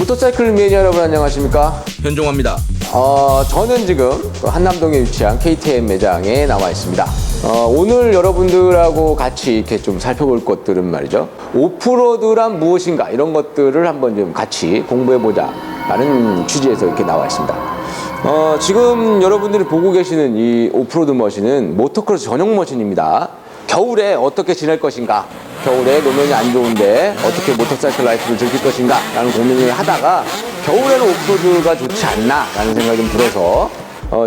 모터사이클 매니아 여러분 안녕하십니까? 현종화입니다. 저는 지금 한남동에 위치한 KTM 매장에 나와 있습니다. 오늘 여러분들하고 같이 이렇게 좀 살펴볼 것들은 말이죠. 오프로드란 무엇인가 이런 것들을 한번 좀 같이 공부해보자 라는 취지에서 이렇게 나와 있습니다. 지금 여러분들이 보고 계시는 이 오프로드 머신은 모토크로스 전용 머신입니다. 겨울에 어떻게 지낼 것인가, 겨울에 노면이 안 좋은데 어떻게 모터사이클 라이프를 즐길 것인가 라는 고민을 하다가 겨울에는 오프로드가 좋지 않나 라는 생각이 좀 들어서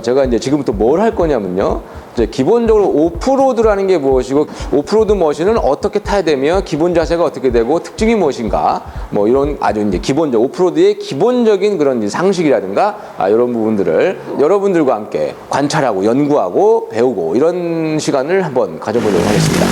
제가 이제 지금부터 뭘 할 거냐면요, 이제 기본적으로 오프로드라는 게 무엇이고 오프로드 머신은 어떻게 타야 되며 기본 자세가 어떻게 되고 특징이 무엇인가, 뭐 이런 아주 이제 기본적 오프로드의 기본적인 그런 이제 상식이라든가 이런 부분들을 여러분들과 함께 관찰하고 연구하고 배우고 이런 시간을 한번 가져보도록 하겠습니다.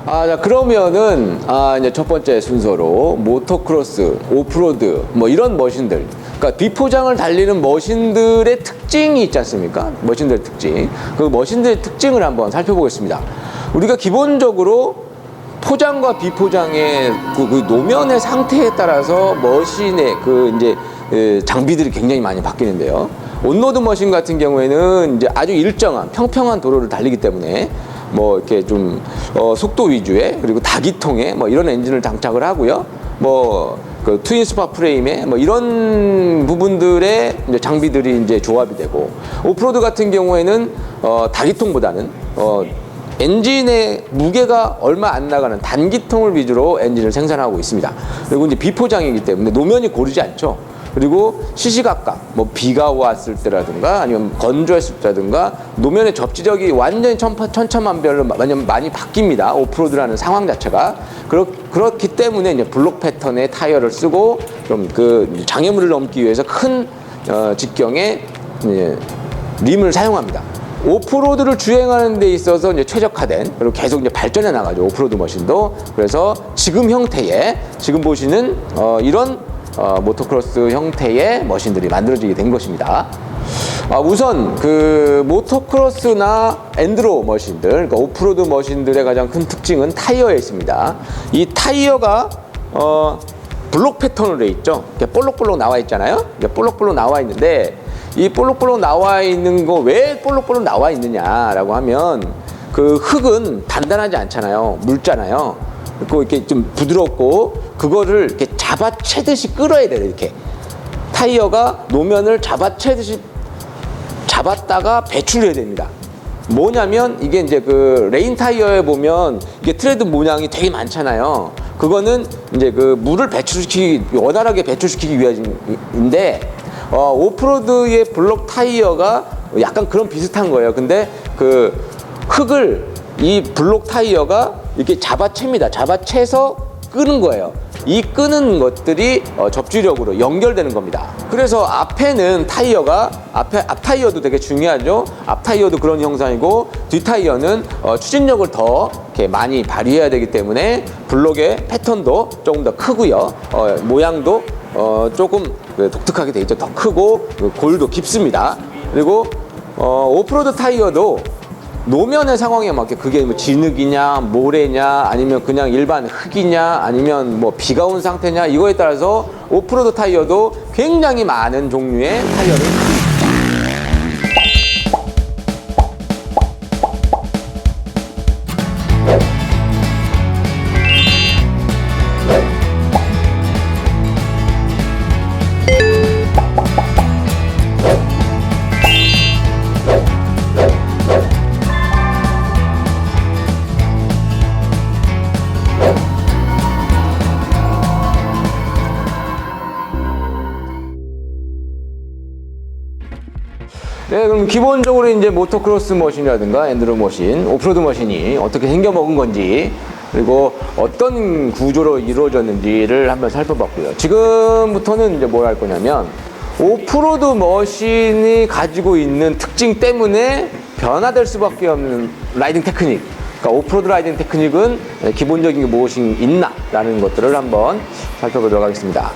자, 그러면은, 이제 첫 번째 순서로, 모토크로스, 오프로드, 뭐 이런 머신들. 그러니까 비포장을 달리는 머신들의 특징이 있지 않습니까? 머신들의 특징. 그 머신들의 특징을 한번 살펴보겠습니다. 우리가 기본적으로 포장과 비포장의 그 노면의 상태에 따라서 머신의 장비들이 굉장히 많이 바뀌는데요. 온로드 머신 같은 경우에는 이제 아주 일정한, 평평한 도로를 달리기 때문에 뭐 이렇게 좀 속도 위주의, 그리고 다기통에 뭐 이런 엔진을 장착을 하고요. 뭐 그 트윈 스파 프레임에 뭐 이런 부분들의 이제 장비들이 이제 조합이 되고, 오프로드 같은 경우에는 다기통보다는 엔진의 무게가 얼마 안 나가는 단기통을 위주로 엔진을 생산하고 있습니다. 그리고 이제 비포장이기 때문에 노면이 고르지 않죠. 그리고 시시각각 뭐 비가 왔을 때라든가 아니면 건조했을 때라든가 노면의 접지력이 완전히 천차만별로 많이 바뀝니다. 오프로드라는 상황 자체가. 그렇기 때문에 이제 블록 패턴의 타이어를 쓰고 좀 그 장애물을 넘기 위해서 큰 직경의 림을 사용합니다. 오프로드를 주행하는 데 있어서 이제 최적화된, 그리고 계속 이제 발전해 나가죠. 오프로드 머신도. 그래서 지금 형태의, 지금 보시는 이런 모토크로스 형태의 머신들이 만들어지게 된 것입니다. 우선 그 모토크로스나 엔드로 머신들, 그러니까 오프로드 머신들의 가장 큰 특징은 타이어에 있습니다. 이 타이어가 블록 패턴으로 되어 있죠. 이렇게 볼록볼록 나와 있잖아요. 이렇게 볼록볼록 나와 있는데, 이 볼록볼록 나와 있는 거 왜 볼록볼록 나와 있느냐라고 하면, 그 흙은 단단하지 않잖아요. 묽잖아요. 그리고 이렇게 좀 부드럽고 그거를 이렇게 잡아채듯이 끌어야 돼요. 이렇게 타이어가 노면을 잡아채듯이 잡았다가 배출해야 됩니다. 뭐냐면 이게 이제 그 레인 타이어에 보면 이게 트레드 모양이 되게 많잖아요. 그거는 이제 그 물을 원활하게 배출시키기 위함인데, 오프로드의 블록 타이어가 약간 그런 비슷한 거예요. 근데 그 흙을 이 블록 타이어가 이렇게 잡아챕니다. 잡아채서 끄는 거예요. 이 끄는 것들이 접지력으로 연결되는 겁니다. 그래서 앞에는 타이어가, 앞 타이어도 되게 중요하죠. 앞 타이어도 그런 형상이고, 뒷 타이어는 추진력을 더 이렇게 많이 발휘해야 되기 때문에 블록의 패턴도 조금 더 크고요. 모양도 조금 독특하게 돼 있죠. 더 크고 골도 깊습니다. 그리고 오프로드 타이어도 노면의 상황에 맞게, 그게 뭐 진흙이냐 모래냐 아니면 그냥 일반 흙이냐 아니면 뭐 비가 온 상태냐, 이거에 따라서 오프로드 타이어도 굉장히 많은 종류의 타이어를 가지고 있습니다. 네, 그럼 기본적으로 이제 모토크로스 머신이라든가 엔드로 머신, 오프로드 머신이 어떻게 생겨먹은 건지, 그리고 어떤 구조로 이루어졌는지를 한번 살펴봤고요. 지금부터는 이제 뭘 할 거냐면, 오프로드 머신이 가지고 있는 특징 때문에 변화될 수밖에 없는 라이딩 테크닉, 그러니까 오프로드 라이딩 테크닉은 기본적인 게 무엇이 있나라는 것들을 한번 살펴보도록 하겠습니다.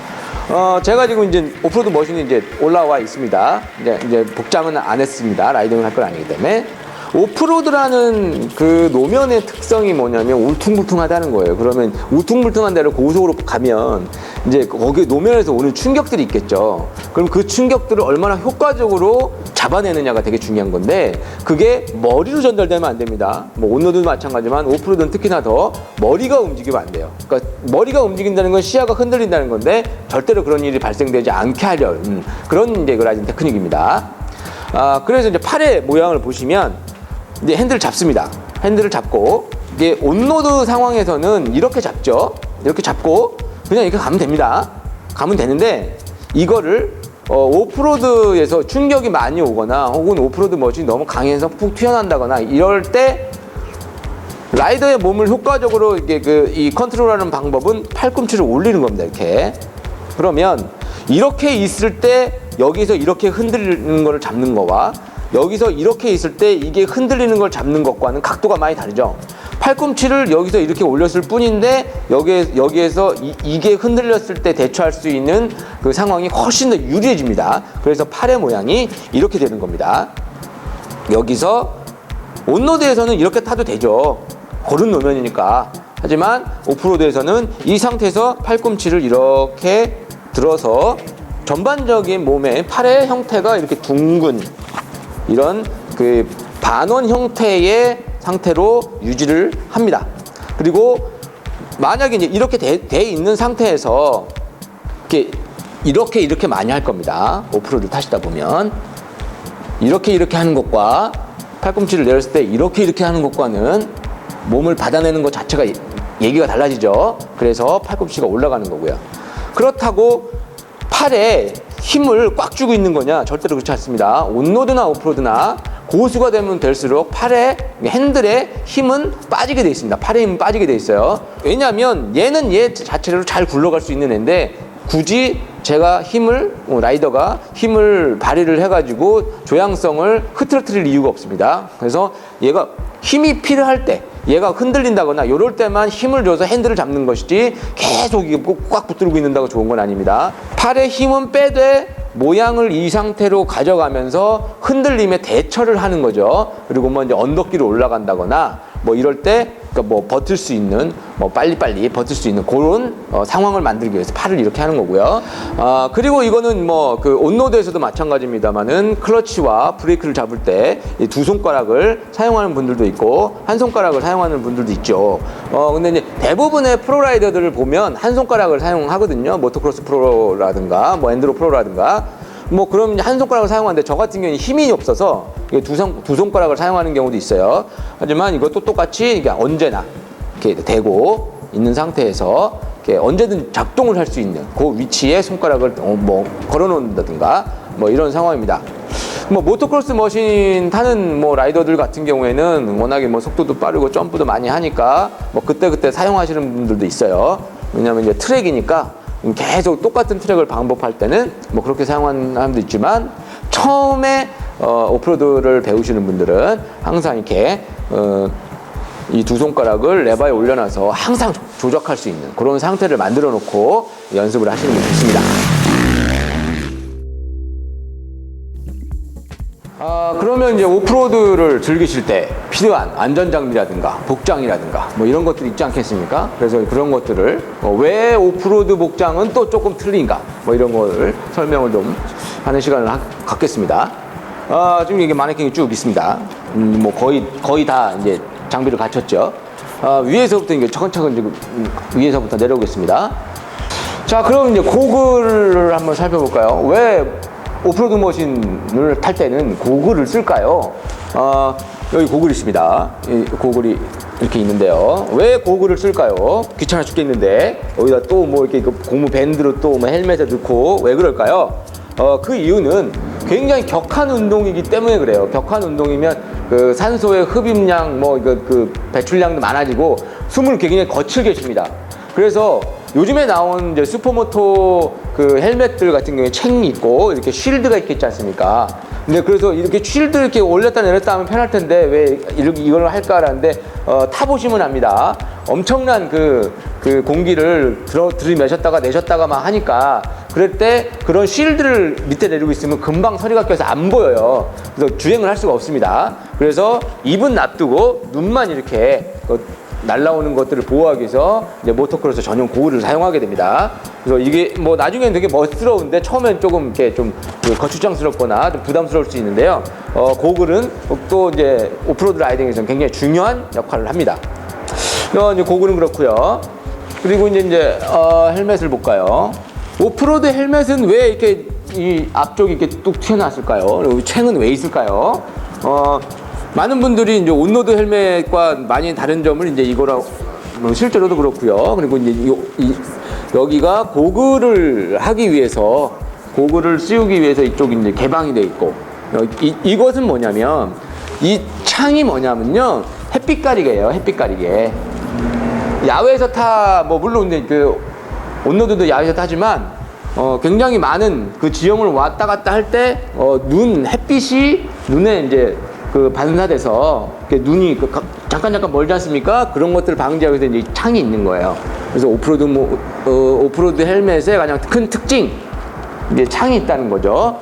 제가 지금 이제 오프로드 머신이 이제 올라와 있습니다. 이제 복장은 안 했습니다. 라이딩을 할 건 아니기 때문에. 오프로드라는 그 노면의 특성이 뭐냐면 울퉁불퉁하다는 거예요. 그러면 울퉁불퉁한 데를 고속으로 가면 이제 거기 노면에서 오는 충격들이 있겠죠. 그럼 그 충격들을 얼마나 효과적으로 잡아내느냐가 되게 중요한 건데 그게 머리로 전달되면 안 됩니다. 뭐 온로드도 마찬가지지만 오프로드는 특히나 더 머리가 움직이면 안 돼요. 그러니까 머리가 움직인다는 건 시야가 흔들린다는 건데 절대로 그런 일이 발생되지 않게 하려는 그런 이제 그라진 테크닉입니다. 그래서 이제 팔의 모양을 보시면 이제 핸들을 잡습니다. 핸들을 잡고 이게 온로드 상황에서는 이렇게 잡죠. 이렇게 잡고 그냥 이렇게 가면 됩니다. 가면 되는데 이거를 오프로드에서 충격이 많이 오거나 혹은 오프로드 머신이 너무 강해서 푹 튀어나온다거나 이럴 때 라이더의 몸을 효과적으로 이게 이 컨트롤하는 방법은 팔꿈치를 올리는 겁니다. 이렇게. 그러면 이렇게 있을 때 여기서 이렇게 흔들리는 걸 잡는 거와 여기서 이렇게 있을 때 이게 흔들리는 걸 잡는 것과는 각도가 많이 다르죠. 팔꿈치를 여기서 이렇게 올렸을 뿐인데 여기에서 이게 흔들렸을 때 대처할 수 있는 그 상황이 훨씬 더 유리해집니다. 그래서 팔의 모양이 이렇게 되는 겁니다. 여기서 온로드에서는 이렇게 타도 되죠. 고른 노면이니까. 하지만 오프로드에서는 이 상태에서 팔꿈치를 이렇게 들어서 전반적인 몸의 팔의 형태가 이렇게 둥근 이런 그 반원 형태의 상태로 유지를 합니다. 그리고 만약에 이제 이렇게 돼 있는 상태에서 이렇게 많이 할 겁니다. 오프로드 타시다 보면 이렇게 하는 것과 팔꿈치를 내렸을 때 이렇게 하는 것과는 몸을 받아내는 것 자체가 얘기가 달라지죠. 그래서 팔꿈치가 올라가는 거고요. 그렇다고 팔에 힘을 꽉 주고 있는 거냐? 절대로 그렇지 않습니다. 온로드나 오프로드나 고수가 되면 될수록 팔에 핸들에 힘은 빠지게 돼 있습니다. 팔에 힘은 빠지게 돼 있어요. 왜냐하면 얘는 얘 자체로 잘 굴러갈 수 있는 애인데 굳이 제가 라이더가 힘을 발휘를 해가지고 조향성을 흐트러뜨릴 이유가 없습니다. 그래서 얘가 힘이 필요할 때 얘가 흔들린다거나 이럴 때만 힘을 줘서 핸들을 잡는 것이지 계속 이게 꽉 붙들고 있는다고 좋은 건 아닙니다. 팔에 힘은 빼되 모양을 이 상태로 가져가면서 흔들림에 대처를 하는 거죠. 그리고 뭐 이제 언덕길을 올라간다거나 뭐 이럴 때 그러니까 뭐 버틸 수 있는 뭐 빨리빨리 버틸 수 있는 그런 상황을 만들기 위해서 팔을 이렇게 하는 거고요. 그리고 이거는 뭐 그 온로드에서도 마찬가지입니다만은 클러치와 브레이크를 잡을 때 두 손가락을 사용하는 분들도 있고 한 손가락을 사용하는 분들도 있죠. 근데 이제 대부분의 프로라이더들을 보면 한 손가락을 사용하거든요. 모토크로스 프로라든가 뭐 엔드로 프로라든가 뭐 그럼 이제 한 손가락을 사용하는데 저 같은 경우는 힘이 없어서 두 손가락을 사용하는 경우도 있어요. 하지만 이것도 똑같이 이게 언제나 이렇게 대고 있는 상태에서 이렇게 언제든 작동을 할 수 있는 그 위치에 손가락을 뭐 걸어놓는다든가 뭐 이런 상황입니다. 뭐 모토크로스 머신 타는 뭐 라이더들 같은 경우에는 워낙에 뭐 속도도 빠르고 점프도 많이 하니까 뭐 그때 사용하시는 분들도 있어요. 왜냐하면 이제 트랙이니까 계속 똑같은 트랙을 반복할 때는 뭐 그렇게 사용하는 사람도 있지만 처음에 오프로드를 배우시는 분들은 항상 이렇게 이 두 손가락을 레버에 올려놔서 항상 조작할 수 있는 그런 상태를 만들어 놓고 연습을 하시는 게 좋습니다. 그러면 이제 오프로드를 즐기실 때 필요한 안전장비라든가 복장이라든가 뭐 이런 것들이 있지 않겠습니까? 그래서 그런 것들을 왜 오프로드 복장은 또 조금 틀린가 뭐 이런 거를 설명을 좀 하는 시간을 갖겠습니다. 지금 이게 마네킹이 쭉 있습니다. 뭐 거의 다 이제 장비를 갖췄죠. 위에서부터 이제 차근차근 지금 위에서부터 내려오겠습니다. 자, 그럼 이제 고글을 한번 살펴볼까요? 왜 오프로드 머신을 탈 때는 고글을 쓸까요? 여기 고글이 있습니다. 이 고글이 이렇게 있는데요. 왜 고글을 쓸까요? 귀찮아 죽겠는데 여기다 또 뭐 이렇게 고무 밴드로 또 뭐 헬멧에 넣고 왜 그럴까요? 그 이유는 굉장히 격한 운동이기 때문에 그래요. 격한 운동이면 그 산소의 흡입량, 그 배출량도 많아지고 숨을 굉장히 거칠게 쉽니다. 그래서 요즘에 나온 이제 슈퍼모토 그 헬멧들 같은 경우에 챙이 있고 이렇게 쉴드가 있겠지 않습니까? 근데 그래서 이렇게 쉴드 이렇게 올렸다 내렸다 하면 편할 텐데 왜 이걸 할까라는데 타보시면 압니다. 엄청난 그 공기를 들이마셨다가 내셨다가 막 하니까 그럴 때 그런 쉴드를 밑에 내리고 있으면 금방 서리가 껴서 안 보여요. 그래서 주행을 할 수가 없습니다. 그래서 입은 놔두고 눈만 이렇게 날라오는 것들을 보호하기 위해서 이제 모토크로스 전용 고글을 사용하게 됩니다. 그래서 이게 뭐 나중에는 되게 멋스러운데 처음엔 조금 이렇게 좀 거추장스럽거나 좀 부담스러울 수 있는데요. 고글은 또 이제 오프로드 라이딩에서는 굉장히 중요한 역할을 합니다. 이제 고글은 그렇고요. 그리고 이제 헬멧을 볼까요? 오프로드 헬멧은 왜 이렇게 이 앞쪽이 이렇게 뚝 튀어나왔을까요? 그리고 챙은 왜 있을까요? 많은 분들이 이제 온로드 헬멧과 많이 다른 점을 이제 이거라 실제로도 그렇고요. 그리고 이제 여기가 고글을 하기 위해서 고글을 씌우기 위해서 이쪽이 이제 개방이 돼 있고 이것은 뭐냐면 이 창이 뭐냐면요 햇빛 가리개예요. 햇빛 가리개. 야외에서 뭐 물론 이제 그 온로드도 야외에서 타지만 굉장히 많은 그 지형을 왔다 갔다 할 때 햇빛이 눈에 이제 그 반사돼서 눈이 잠깐 멀지 않습니까? 그런 것들을 방지하기 위해서 이제 창이 있는 거예요. 그래서 오프로드 헬멧의 가장 큰 특징 이제 창이 있다는 거죠.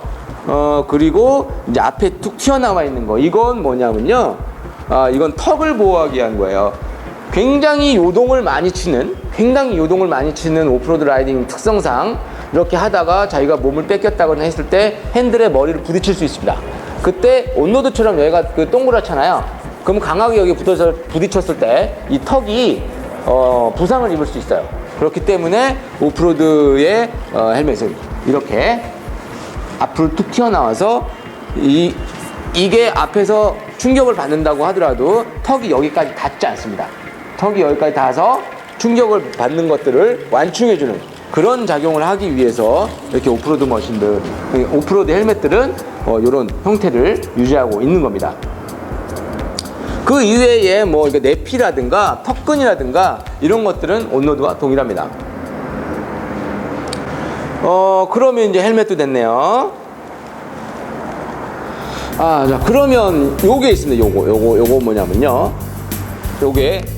그리고 이제 앞에 툭 튀어나와 있는 거 이건 뭐냐면요. 이건 턱을 보호하기 위한 거예요. 굉장히 요동을 많이 치는 오프로드 라이딩 특성상 이렇게 하다가 자기가 몸을 뺏겼다거나 했을 때 핸들에 머리를 부딪힐 수 있습니다. 그때 온로드처럼 여기가 그 동그랗잖아요. 그럼 강하게 여기 부딪혔을 때 이 턱이 부상을 입을 수 있어요. 그렇기 때문에 오프로드의 헬멧은 이렇게 앞으로 툭 튀어나와서 이게 앞에서 충격을 받는다고 하더라도 턱이 여기까지 닿지 않습니다. 턱이 여기까지 닿아서 충격을 받는 것들을 완충해주는 그런 작용을 하기 위해서 이렇게 오프로드 머신들, 오프로드 헬멧들은 이런 형태를 유지하고 있는 겁니다. 그 이외에 뭐 내피라든가 턱끈이라든가 이런 것들은 온로드와 동일합니다. 그러면 이제 헬멧도 됐네요. 자, 그러면 요게 있습니다. 요거 뭐냐면요. 요게